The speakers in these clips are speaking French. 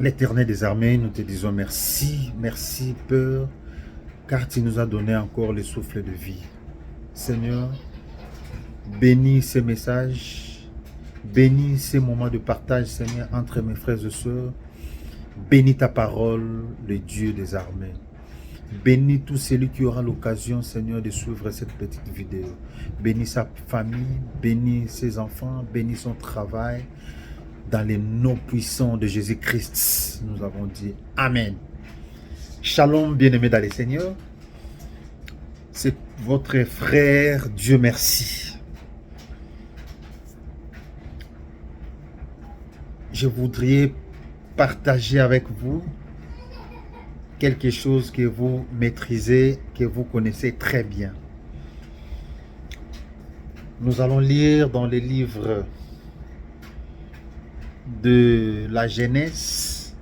L'Éternel des armées, nous te disons merci, merci Père, car tu nous as donné encore le souffle de vie. Seigneur, bénis ces messages, bénis ces moments de partage, Seigneur, entre mes frères et sœurs. Bénis ta parole, le Dieu des armées. Bénis tout celui qui aura l'occasion, Seigneur, de suivre cette petite vidéo. Bénis sa famille, bénis ses enfants, bénis son travail. Dans les noms puissants de Jésus-Christ, nous avons dit Amen. Shalom, bien-aimés dans les Seigneurs. C'est votre frère, Dieu merci. Je voudrais partager avec vous quelque chose que vous maîtrisez, que vous connaissez très bien. Nous allons lire dans les livres de la Genèse,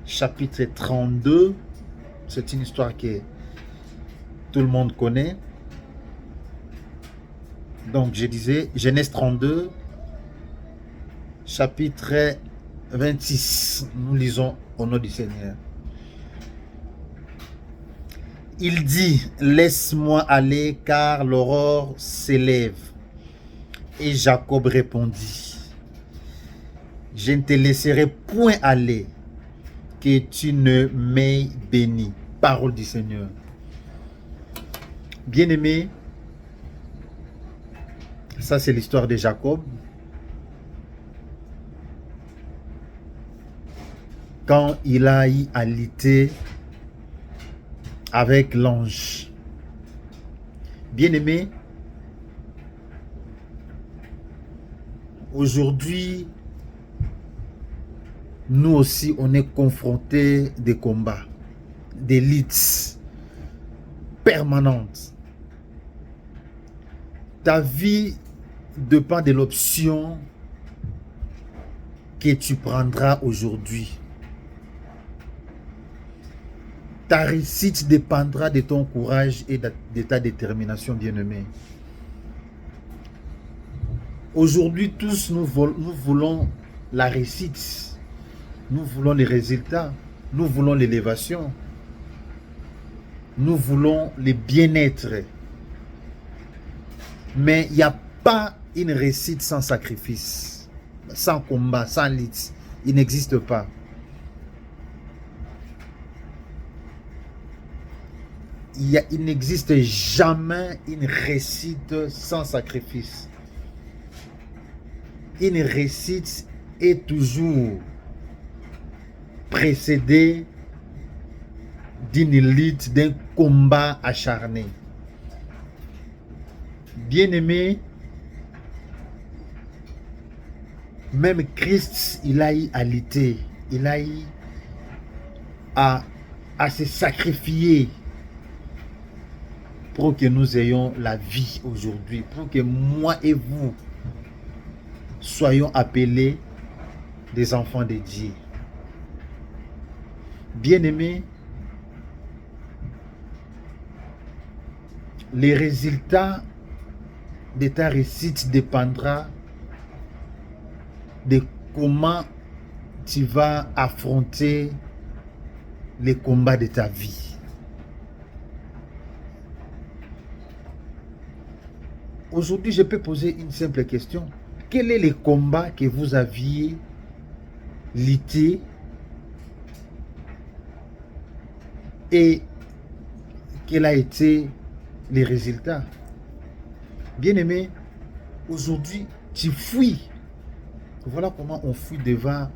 chapitre 32. C'est une histoire que tout le monde connaît. Donc, je disais, Genèse 32, chapitre 26. Nous lisons au nom du Seigneur. Il dit, laisse-moi aller car l'aurore s'élève. Et Jacob répondit, je ne te laisserai point aller, que tu ne m'aies béni. Parole du Seigneur. Bien-aimé, ça c'est l'histoire de Jacob. Quand il a eu à lutter avec l'ange. Bien-aimé, aujourd'hui, nous aussi, on est confrontés des combats, des luttes permanentes. Ta vie dépend de l'option que tu prendras aujourd'hui. Ta réussite dépendra de ton courage et de ta détermination, bien-aimé. Aujourd'hui, tous, nous voulons la réussite. Nous voulons les résultats. Nous voulons l'élévation. Nous voulons le bien-être. Mais il n'y a pas une réussite sans sacrifice, sans combat, sans lutte. Il n'existe pas. Il n'existe jamais une réussite sans sacrifice. Une réussite est toujours précédée d'une lutte, d'un combat acharné. Bien-aimé, même Christ, il a eu à lutter, il a eu à se sacrifier pour que nous ayons la vie aujourd'hui, pour que moi et vous soyons appelés des enfants de Dieu. Bien-aimés, les résultats de ta réussite dépendra de comment tu vas affronter les combats de ta vie. Aujourd'hui, je peux poser une simple question. Quel est le combat que vous aviez lutté et quel a été les résultats? Bien-aimé, aujourd'hui, tu fuis. Voilà comment on fuit devant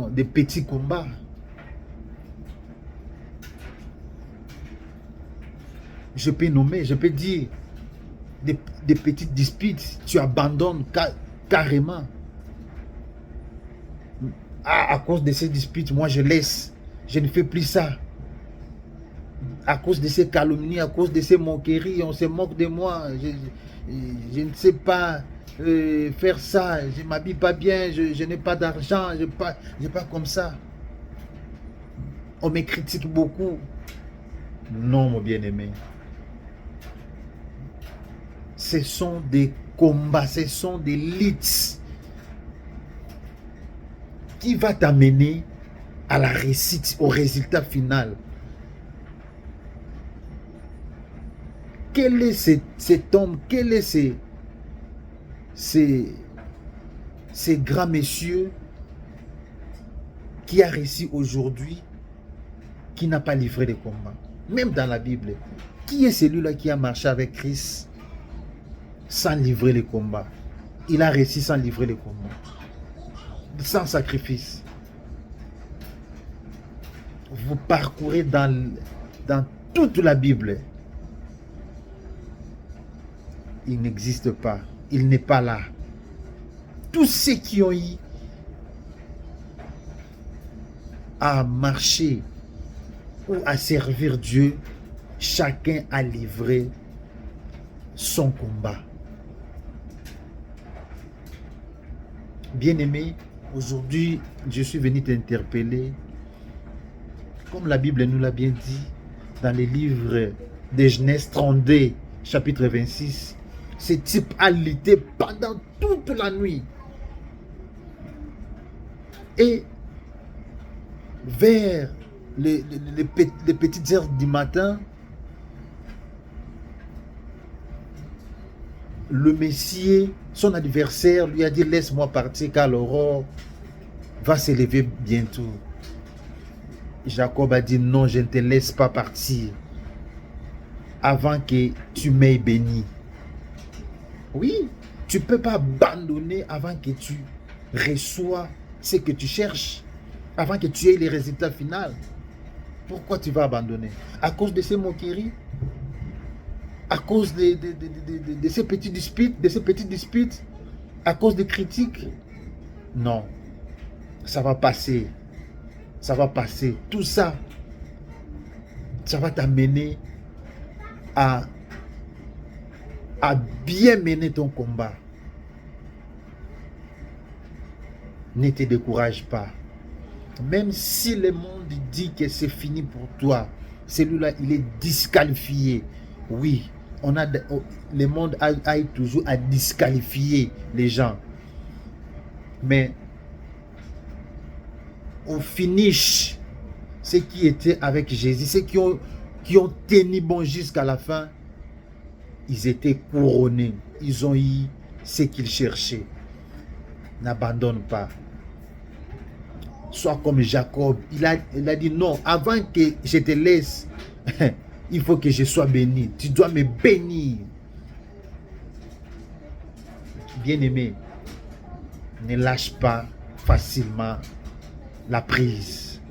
des petits combats. Je peux nommer, je peux dire des petites disputes, tu abandonnes carrément. À cause de ces disputes, moi je laisse, je ne fais plus ça. À cause de ces calomnies, à cause de ces moqueries, on se moque de moi. Je ne sais pas faire ça, je ne m'habille pas bien, je n'ai pas d'argent, je n'ai pas comme ça. On me critique beaucoup. Non, mon bien-aimé. Ce sont des combats, ce sont des luttes qui va t'amener à la réussite, au résultat final. Quel est cet homme, quel est ces grands messieurs qui a réussi aujourd'hui, qui n'a pas livré les combats? Même dans la Bible, qui est celui-là qui a marché avec Christ sans livrer les combats? Il a réussi sans livrer les combats, sans sacrifice. Vous parcourez dans toute la Bible. Il n'existe pas. Il n'est pas là. Tous ceux qui ont eu à marcher ou à servir Dieu, chacun a livré son combat. Bien-aimé, aujourd'hui, je suis venu t'interpeller. Comme la Bible nous l'a bien dit, dans les livres de Genèse 32, chapitre 26, ce type a lutté pendant toute la nuit. Et vers les petites heures du matin, le Messie, son adversaire, lui a dit: laisse-moi partir car l'aurore va s'élever bientôt. Jacob a dit: non, je ne te laisse pas partir avant que tu m'aies béni. Oui, tu ne peux pas abandonner avant que tu reçois ce que tu cherches, avant que tu aies les résultats finaux. Pourquoi tu vas abandonner? À cause de ces moqueries? À cause de ces petites disputes, à cause des critiques? Non, ça va passer. Ça va passer. Tout ça, ça va t'amener à bien mener ton combat. Ne te décourage pas. Même si le monde dit que c'est fini pour toi, celui-là, il est disqualifié. Oui, le monde a toujours à disqualifier les gens. Mais au finish, ceux qui étaient avec Jésus, ceux qui ont tenu bon jusqu'à la fin, ils étaient couronnés. Ils ont eu ce qu'ils cherchaient. N'abandonne pas. Sois comme Jacob. Il a dit: non, avant que je te laisse, il faut que je sois béni. Tu dois me bénir. Bien-aimé, ne lâche pas facilement la prise.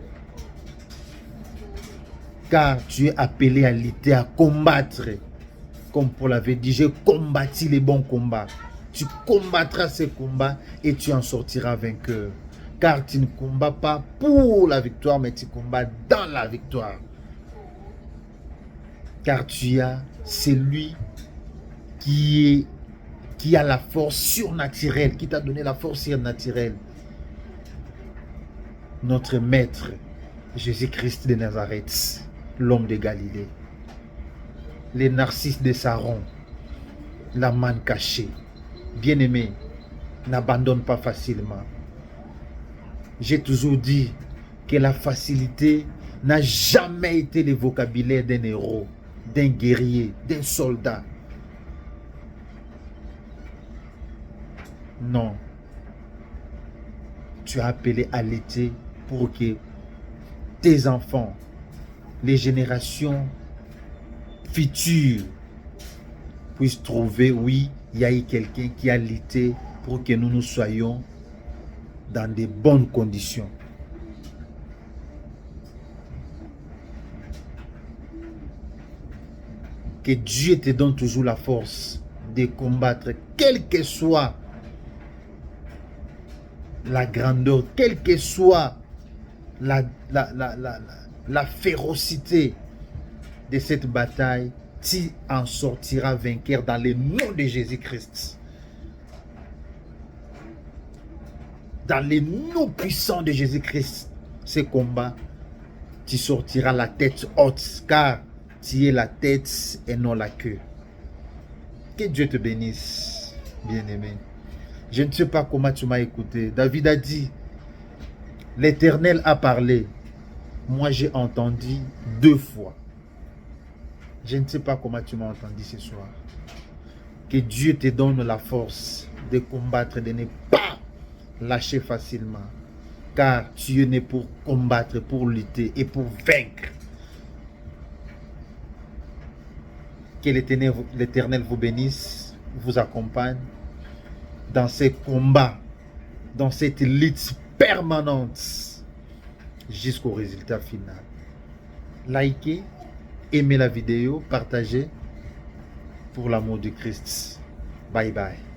Car tu es appelé à lutter, à combattre. Comme Paul avait dit: j'ai combattu les bons combats. Tu combattras ces combats et tu en sortiras vainqueur. Car tu ne combats pas pour la victoire, mais tu combats dans la victoire. Car tu as celui qui a la force surnaturelle, qui t'a donné la force surnaturelle. Notre maître, Jésus-Christ de Nazareth, l'homme de Galilée. Les narcisses de Saron, la manne cachée. Bien-aimé, n'abandonne pas facilement. J'ai toujours dit que la facilité n'a jamais été le vocabulaire d'un héros, d'un guerrier, d'un soldat. Non. Tu as appelé à l'été pour que tes enfants, les générations futures, puissent trouver, oui, il y a eu quelqu'un qui a lutté pour que nous soyons dans de bonnes conditions. Que Dieu te donne toujours la force de combattre, quelle que soit la grandeur, quelle que soit la férocité de cette bataille, tu en sortiras vainqueur dans le nom de Jésus-Christ. Dans le nom puissant de Jésus-Christ, ce combat, tu sortiras la tête haute, car tu es la tête et non la queue. Que Dieu te bénisse, bien-aimé. Je ne sais pas comment tu m'as écouté. David a dit L'Éternel a parlé. Moi, j'ai entendu 2 fois. Je ne sais pas comment tu m'as entendu ce soir. Que Dieu te donne la force de combattre, de ne pas lâcher facilement. Car tu es né pour combattre, pour lutter et pour vaincre. Que l'Éternel vous bénisse, vous accompagne dans ces combats, dans cette lutte permanente jusqu'au résultat final. Likez, aimez la vidéo, partagez pour l'amour de Christ. Bye bye.